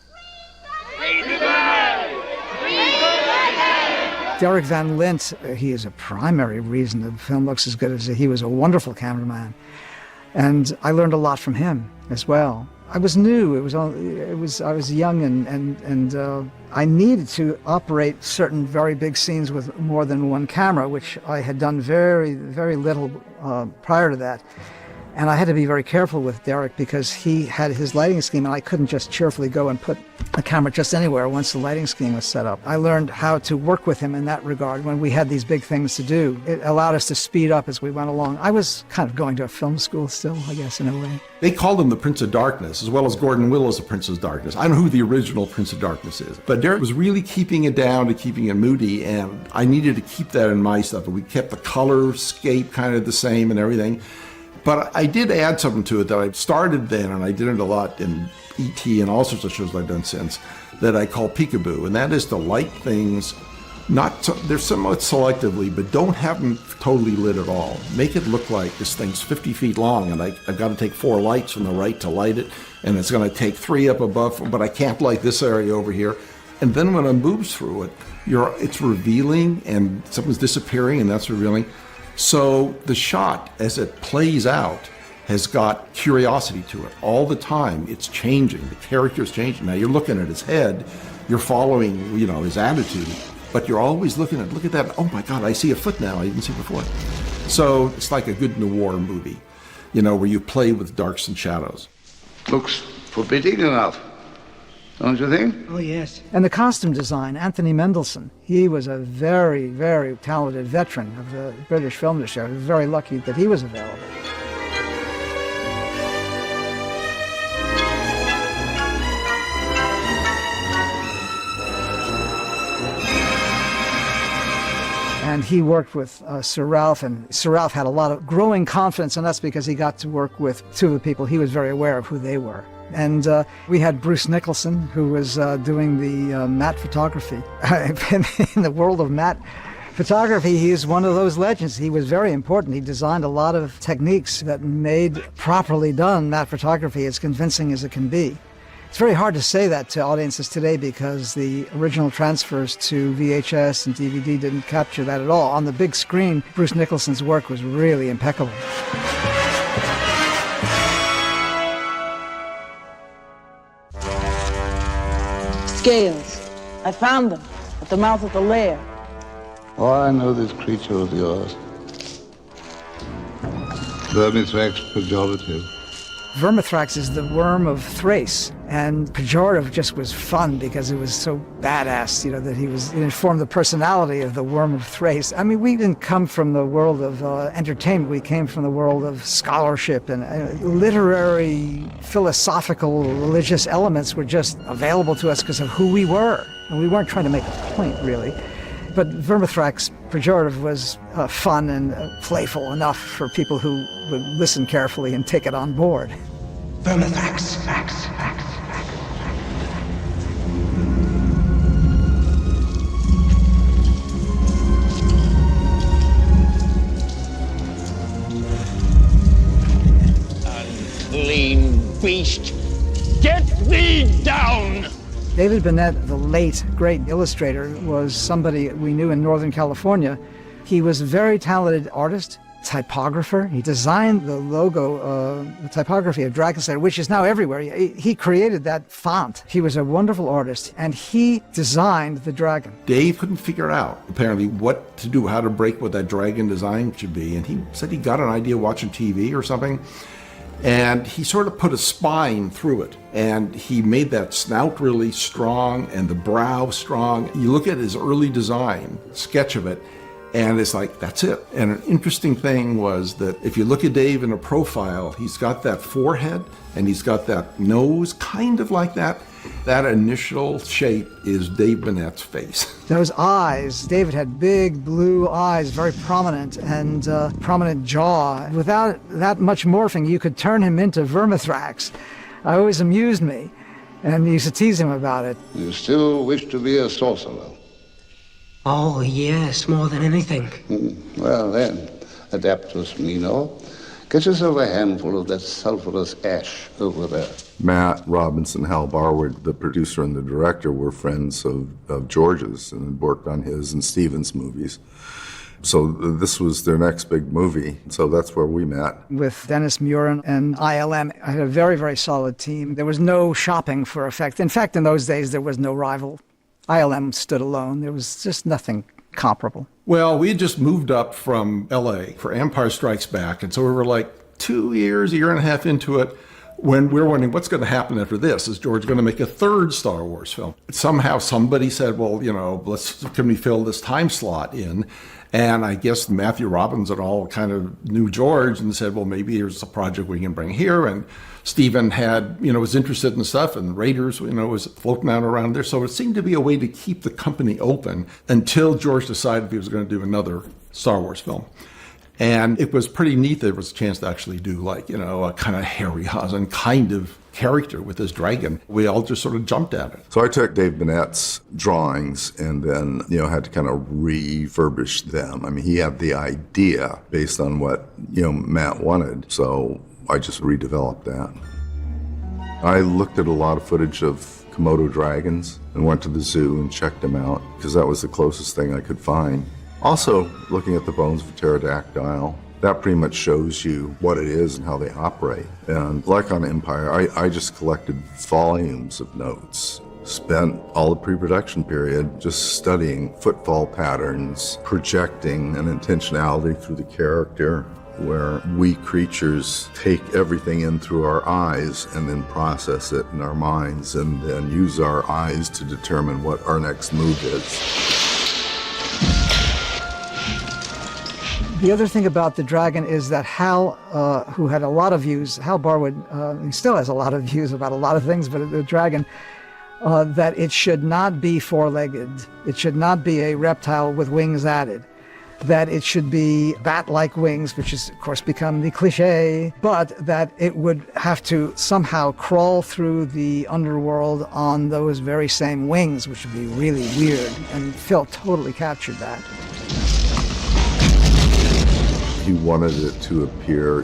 Derek Van Lint, he is a primary reason the film looks as good as he was a wonderful cameraman. And I learned a lot from him as well. I was new, I was young and I needed to operate certain very big scenes with more than one camera, which I had done very, very little prior to that. And I had to be very careful with Derek because he had his lighting scheme and I couldn't just cheerfully go and put a camera just anywhere once the lighting scheme was set up. I learned how to work with him in that regard when we had these big things to do. It allowed us to speed up as we went along. I was kind of going to a film school still, I guess, in a way. They called him the Prince of Darkness, as well as Gordon Willis the Prince of Darkness. I don't know who the original Prince of Darkness is, but Derek was really keeping it down to keeping it moody, and I needed to keep that in my stuff. We kept the color scape kind of the same and everything. But I did add something to it that I started then, and I did it a lot in E.T. and all sorts of shows I've done since, that I call peekaboo, and that is to light things, they're somewhat selectively, but don't have them totally lit at all. Make it look like this thing's 50 feet long, and I've got to take 4 lights from the right to light it, and it's going to take 3 up above, but I can't light this area over here. And then when it moves through it, it's revealing, and something's disappearing, and that's revealing. So the shot, as it plays out, has got curiosity to it. All the time, it's changing. The character's changing. Now, you're looking at his head. You're following, his attitude. But you're always look at that. Oh, my God, I see a foot now. I didn't see before. So it's like a good noir movie, where you play with darks and shadows. Looks forbidding enough. Don't you think? Oh, yes. And the costume design, Anthony Mendelsohn, he was a very, very talented veteran of the British film industry. I was very lucky that he was available. And he worked with Sir Ralph, and Sir Ralph had a lot of growing confidence in us because he got to work with two of the people. He was very aware of who they were. And we had Bruce Nicholson, who was doing the matte photography. In the world of matte photography, he is one of those legends. He was very important. He designed a lot of techniques that made properly done matte photography as convincing as it can be. It's very hard to say that to audiences today because the original transfers to VHS and DVD didn't capture that at all. On the big screen, Bruce Nicholson's work was really impeccable. Scales. I found them at the mouth of the lair. Oh, I know this creature of yours. Vermithrax Pejorative. Vermithrax is the worm of Thrace, and Pejorative just was fun because it was so badass, that it informed the personality of the worm of Thrace. I mean, we didn't come from the world of entertainment. We came from the world of scholarship, and literary, philosophical, religious elements were just available to us because of who we were. And we weren't trying to make a point, really. But Vermithrax Pejorative was fun and playful enough for people who would listen carefully and take it on board. Vermithrax, Unclean beast, get thee down! David Bennett, the late, great illustrator, was somebody we knew in Northern California. He was a very talented artist, typographer. He designed the logo, the typography of Dragonslayer, which is now everywhere. He created that font. He was a wonderful artist, and he designed the dragon. Dave couldn't figure out, apparently, what to do, how to break what that dragon design should be. And he said he got an idea watching TV or something. And he sort of put a spine through it. And he made that snout really strong and the brow strong. You look at his early design, sketch of it, and it's like, that's it. And an interesting thing was that if you look at Dave in a profile, he's got that forehead and he's got that nose kind of like that. That initial shape is Dave Bennett's face. Those eyes, David had big blue eyes, very prominent, and prominent jaw. Without that much morphing, you could turn him into Vermithrax. It always amused me, and used to tease him about it. You still wish to be a sorcerer? Oh, yes, more than anything. Well, then, Adaptus Mino. Get yourself a handful of that sulphurous ash over there. Matt Robinson, Hal Barwood, the producer and the director, were friends of George's and had worked on his and Steven's movies. So this was their next big movie. So that's where we met. With Dennis Murin and ILM, I had a very, very solid team. There was no shopping for effect. In fact, in those days, there was no rival. ILM stood alone. There was just nothing comparable. Well, we had just moved up from LA for Empire Strikes Back. And so we were like 2 years, a year and a half into it, when we were wondering what's going to happen after this. Is George going to make a third Star Wars film? Somehow somebody said, well, can we fill this time slot in? And I guess Matthew Robbins and all kind of knew George and said, well, maybe here's a project we can bring here. And Stephen was interested in stuff, and Raiders, was floating out around there. So it seemed to be a way to keep the company open until George decided he was going to do another Star Wars film. And it was pretty neat that there was a chance to actually do a kind of Harryhausen kind of character with this dragon. We all just sort of jumped at it. So I took Dave Bennett's drawings and then, had to kind of refurbish them. I mean, he had the idea based on what, Matt wanted. So I just redeveloped that. I looked at a lot of footage of Komodo dragons and went to the zoo and checked them out because that was the closest thing I could find. Also, looking at the bones of a pterodactyl, that pretty much shows you what it is and how they operate. And like on Empire, I just collected volumes of notes. Spent all the pre-production period just studying footfall patterns, projecting an intentionality through the character, where we creatures take everything in through our eyes and then process it in our minds and then use our eyes to determine what our next move is. The other thing about the dragon is that Hal, who had a lot of views, Hal Barwood, he still has a lot of views about a lot of things, but the dragon, that it should not be four-legged. It should not be a reptile with wings added. that it should be bat-like wings, which has, of course, become the cliche, but that it would have to somehow crawl through the underworld on those very same wings, which would be really weird, and Phil totally captured that. He wanted it to appear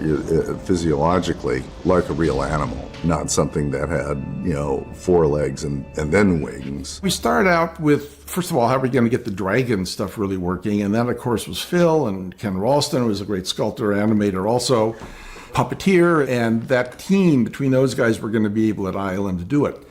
physiologically like a real animal, not something that had, 4 legs and then wings. We started out with, first of all, how are we going to get the dragon stuff really working? And then, of course, was Phil and Ken Ralston, who was a great sculptor, animator also, puppeteer, and that team between those guys were going to be able at ILM to do it.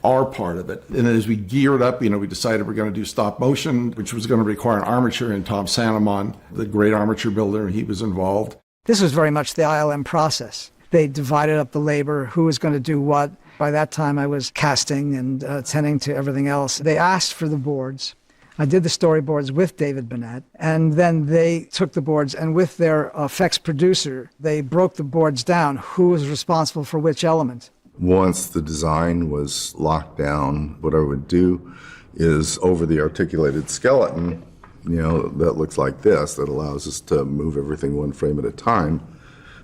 Our part of it. And as we geared up, we decided we're going to do stop motion, which was going to require an armature, and Tom Sanamon, the great armature builder, he was involved. This was very much the ILM process. They divided up the labor, who was going to do what. By that time, I was casting and attending to everything else. They asked for the boards. I did the storyboards with David Burnett, and then they took the boards, and with their effects producer, they broke the boards down, who was responsible for which element. Once the design was locked down, what I would do is over the articulated skeleton, that looks like this, that allows us to move everything one frame at a time,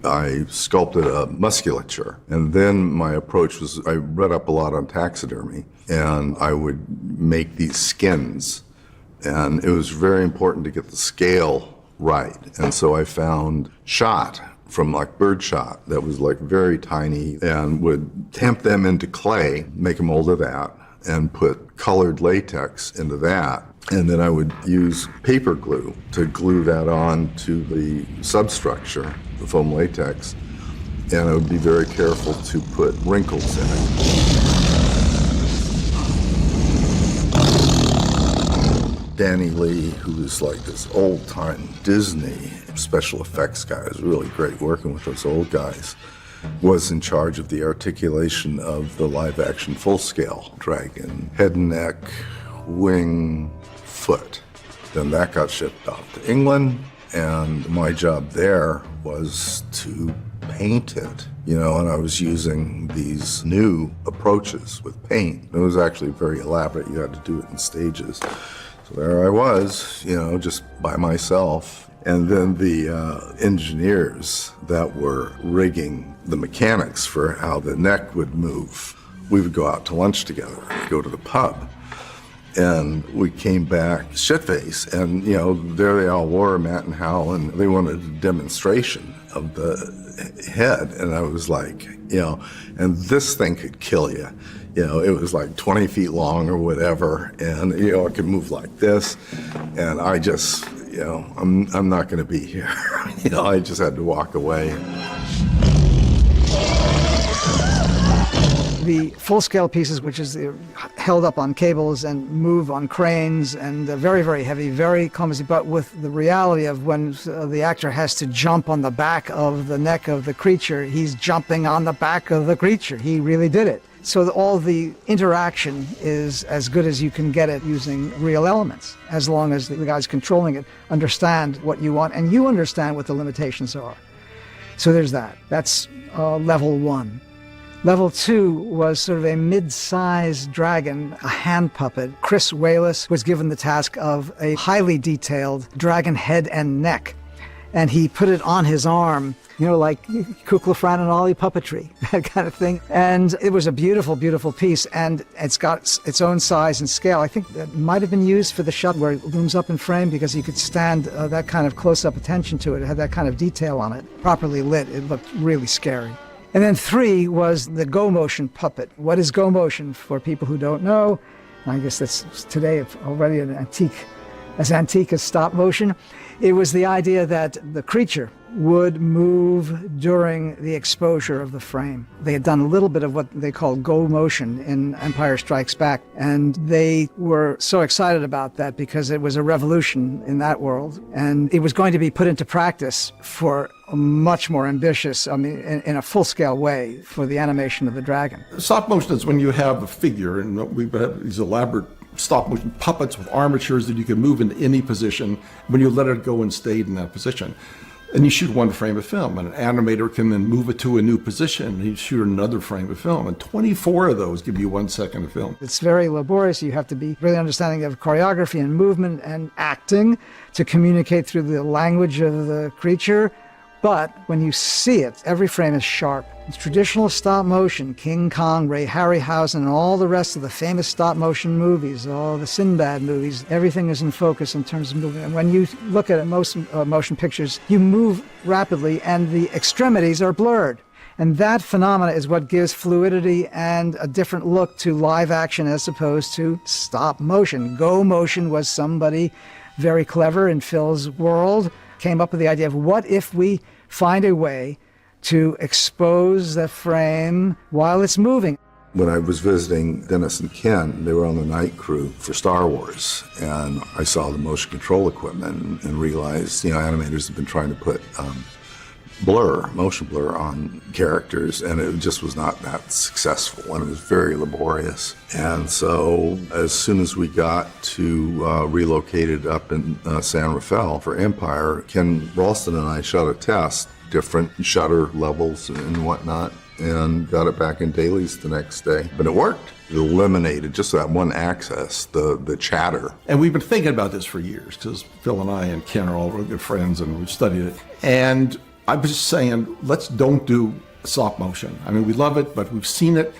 I sculpted a musculature. And then my approach was, I read up a lot on taxidermy, and I would make these skins. And it was very important to get the scale right. And so I found shot from bird shot that was very tiny, and would tamp them into clay, make a mold of that, and put colored latex into that. And then I would use paper glue to glue that on to the substructure, the foam latex, and I would be very careful to put wrinkles in it. Danny Lee, who was this old-time Disney special effects guy, it was really great working with those old guys, was in charge of the articulation of the live-action full-scale dragon, head and neck, wing, foot. Then that got shipped off to England, and my job there was to paint it, and I was using these new approaches with paint. It was actually very elaborate. You had to do it in stages. So there I was, just by myself. And then the engineers that were rigging the mechanics for how the neck would move, we would go out to lunch together, go to the pub. And we came back shit-faced, and, there they all were, Matt and Hal, and they wanted a demonstration of the head. And I was like, and this thing could kill you. It was 20 feet long or whatever, and, it could move like this. And I just, I'm not going to be here. I just had to walk away. The full-scale pieces, which is held up on cables and move on cranes, and very, very heavy, very clumsy, but with the reality of when the actor has to jump on the back of the neck of the creature, he's jumping on the back of the creature. He really did it. So all the interaction is as good as you can get it using real elements, as long as the guys controlling it understand what you want, and you understand what the limitations are. So there's that. That's level 1. Level 2 was sort of a mid-sized dragon, a hand puppet. Chris Wayless was given the task of a highly detailed dragon head and neck. And he put it on his arm, like Kukla Fran and Ollie puppetry, that kind of thing. And it was a beautiful, beautiful piece. And it's got its own size and scale. I think that might have been used for the shot where it looms up in frame, because you could stand that kind of close-up attention to it. It had that kind of detail on it. Properly lit, it looked really scary. And then 3 was the go motion puppet. What is go motion for people who don't know? I guess that's today already an antique, as antique as stop motion. It was the idea that the creature would move during the exposure of the frame. They had done a little bit of what they called go motion in Empire Strikes Back, and they were so excited about that because it was a revolution in that world, and it was going to be put into practice for a much more ambitious, in a full-scale way for the animation of the dragon. Stop motion is when you have a figure, and we have these elaborate stop-motion puppets with armatures that you can move in any position when you let it go and stay in that position. And you shoot one frame of film, and an animator can then move it to a new position, and you shoot another frame of film, and 24 of those give you 1 second of film. It's very laborious. You have to be really understanding of choreography and movement and acting to communicate through the language of the creature. But when you see it, every frame is sharp. It's traditional stop motion, King Kong, Ray Harryhausen, and all the rest of the famous stop motion movies, all the Sinbad movies, everything is in focus in terms of movement. And when you look at most motion pictures, you move rapidly and the extremities are blurred. And that phenomena is what gives fluidity and a different look to live action as opposed to stop motion. Go motion was somebody very clever in Phil's world, came up with the idea of what if we find a way to expose the frame while it's moving. When I was visiting Dennis and Ken, they were on the night crew for Star Wars, and I saw the motion control equipment and realized, animators have been trying to put motion blur on characters, and it just was not that successful, and it was very laborious. And so as soon as we got to relocated up in San Rafael for Empire, Ken Ralston and I shot a test, different shutter levels and whatnot, and got it back in dailies the next day. But it worked. It eliminated just that one axis, the chatter. And we've been thinking about this for years, because Phil and I and Ken are all really good friends, and we've studied it. And I was just saying, don't do stop motion. I mean, we love it, but we've seen it.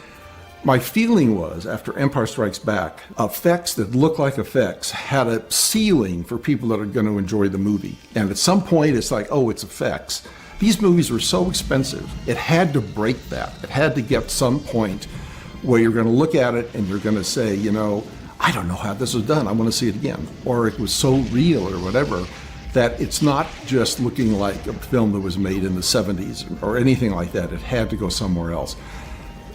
My feeling was, after Empire Strikes Back, effects that look like effects had a ceiling for people that are going to enjoy the movie. And at some point, it's like, oh, it's effects. These movies were so expensive, it had to break that. It had to get some point where you're going to look at it and you're going to say, I don't know how this was done. I want to see it again. Or it was so real or whatever, that it's not just looking like a film that was made in the 70s or anything like that. It had to go somewhere else.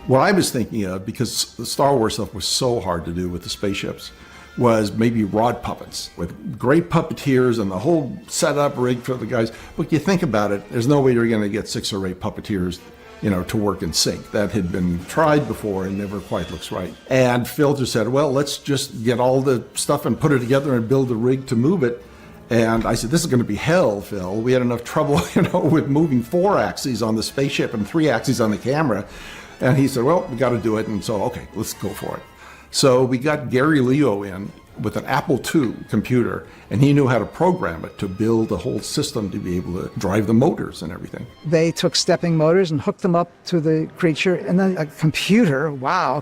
What I was thinking of, because the Star Wars stuff was so hard to do with the spaceships, was maybe rod puppets with great puppeteers and the whole setup rig for the guys. But you think about it, there's no way you're going to get 6 or 8 puppeteers to work in sync. That had been tried before and never quite looks right. And Phil just said, well, let's just get all the stuff and put it together and build a rig to move it. And I said, this is going to be hell, Phil. We had enough trouble, with moving 4 axes on the spaceship and 3 axes on the camera. And he said, well, we got to do it. And so, okay, let's go for it. So we got Gary Leo in with an Apple II computer, and he knew how to program it to build a whole system to be able to drive the motors and everything. They took stepping motors and hooked them up to the creature, and then a computer,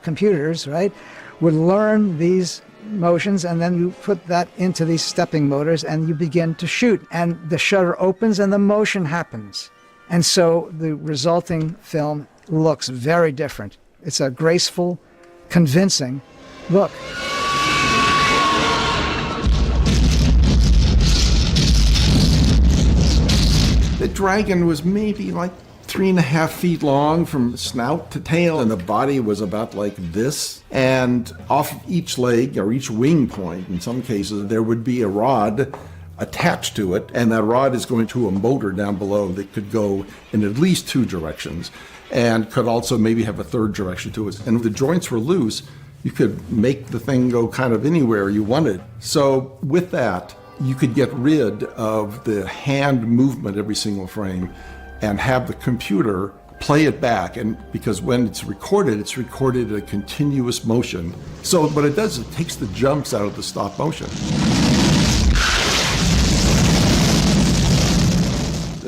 computers, right, would learn these motions, and then you put that into these stepping motors and you begin to shoot, and the shutter opens and the motion happens. And so the resulting film looks very different. It's a graceful, convincing look. The dragon was maybe like 3.5 feet long from snout to tail, and the body was about like this. And off each leg, or each wing point, in some cases, there would be a rod attached to it, and that rod is going to a motor down below that could go in at least 2 directions, and could also maybe have a 3rd direction to it. And if the joints were loose, you could make the thing go kind of anywhere you wanted. So with that, you could get rid of the hand movement every single frame and have the computer play it back. And because when it's recorded at a continuous motion. So what it does is it takes the jumps out of the stop motion.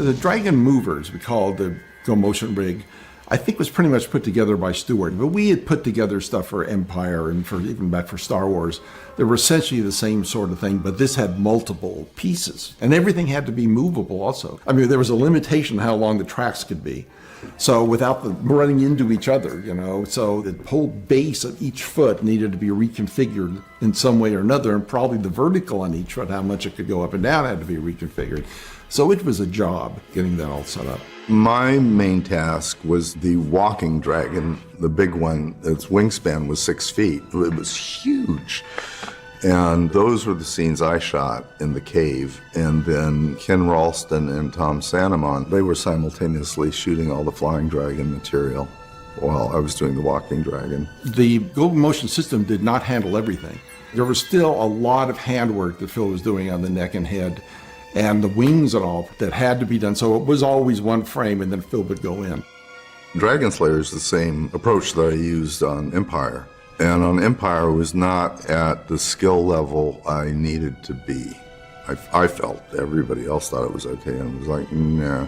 The Dragon movers, we call the Go Motion rig, I think was pretty much put together by Stewart, but we had put together stuff for Empire and for even back for Star Wars. They were essentially the same sort of thing, but this had multiple pieces, and everything had to be movable also. I mean, there was a limitation how long the tracks could be. So without them running into each other, so the whole base of each foot needed to be reconfigured in some way or another, and probably the vertical on each foot, how much it could go up and down, had to be reconfigured. So it was a job getting that all set up. My main task was the walking dragon, the big one. Its wingspan was 6 feet. It was huge. And those were the scenes I shot in the cave. And then Ken Ralston and Tom Sanamon, they were simultaneously shooting all the flying dragon material while I was doing the walking dragon. The Go Motion system did not handle everything. There was still a lot of handwork that Phil was doing on the neck and head. and the wings and all that had to be done. So it was always one frame and then Phil would go in. Dragonslayer is the same approach that I used on Empire. And on Empire, I was not at the skill level I needed to be. I felt. Everybody else thought it was okay, and it was like, nah.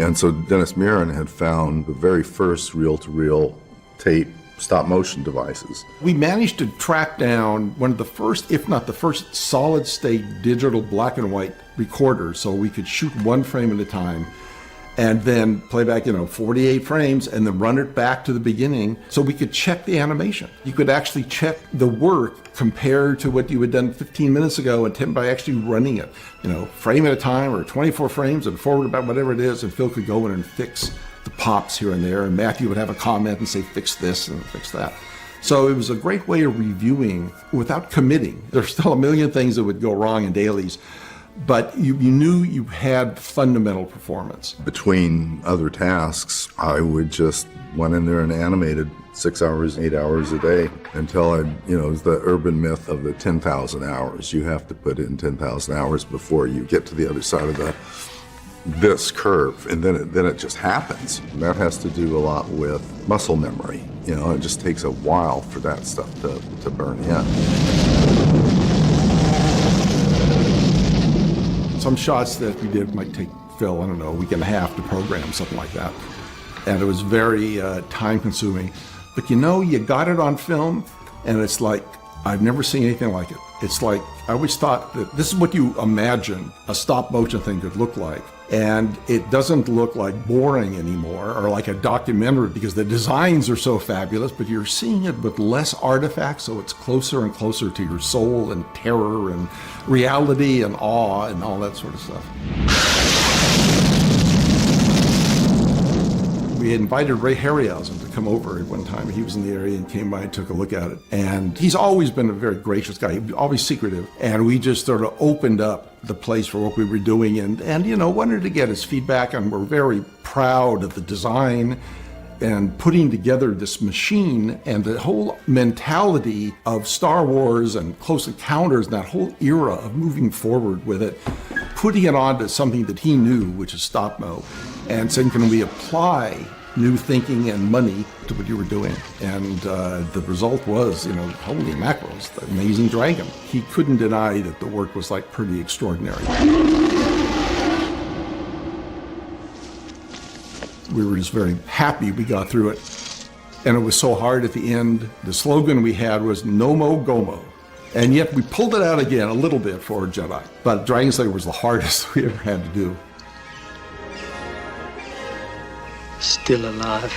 And so Dennis Muren had found the very first reel-to-reel tape stop-motion devices. We managed to track down one of the first, if not the first, solid-state digital black and white recorders, so we could shoot one frame at a time and then play back, 48 frames and then run it back to the beginning so we could check the animation. You could actually check the work compared to what you had done 15 minutes ago and by actually running it, frame at a time or 24 frames and forward about whatever it is, and Phil could go in and fix the pops here and there, and Matthew would have a comment and say, fix this and fix that. So it was a great way of reviewing without committing. There's still a million things that would go wrong in dailies, but you knew you had fundamental performance. Between other tasks, I would just went in there and animated 6 hours, 8 hours a day until it's the urban myth of the 10,000 hours. You have to put in 10,000 hours before you get to the other side of this curve, and then it just happens. And that has to do a lot with muscle memory. It just takes a while for that stuff to burn in. Some shots that we did might take Phil, a week and a half to program, something like that. And it was very time-consuming. But you got it on film, and it's like, I've never seen anything like it. It's like, I always thought that this is what you imagine a stop-motion thing could look like. And it doesn't look like boring anymore or like a documentary because the designs are so fabulous, but you're seeing it with less artifacts, so it's closer and closer to your soul and terror and reality and awe and all that sort of stuff. We invited Ray Harryhausen to come over at one time. He was in the area and came by and took a look at it. And he's always been a very gracious guy. He was always secretive. And we just sort of opened up the place for what we were doing and wanted to get his feedback. And we're very proud of the design and putting together this machine and the whole mentality of Star Wars and Close Encounters and that whole era of moving forward with it, putting it onto something that he knew, which is stop-mo, and saying, can we apply new thinking and money to what you were doing? And the result was, holy mackerels, the amazing dragon. He couldn't deny that the work was pretty extraordinary. We were just very happy we got through it. And it was so hard at the end. The slogan we had was no mo gomo. And yet we pulled it out again a little bit for Jedi. But Dragonslayer was the hardest we ever had to do. Still alive.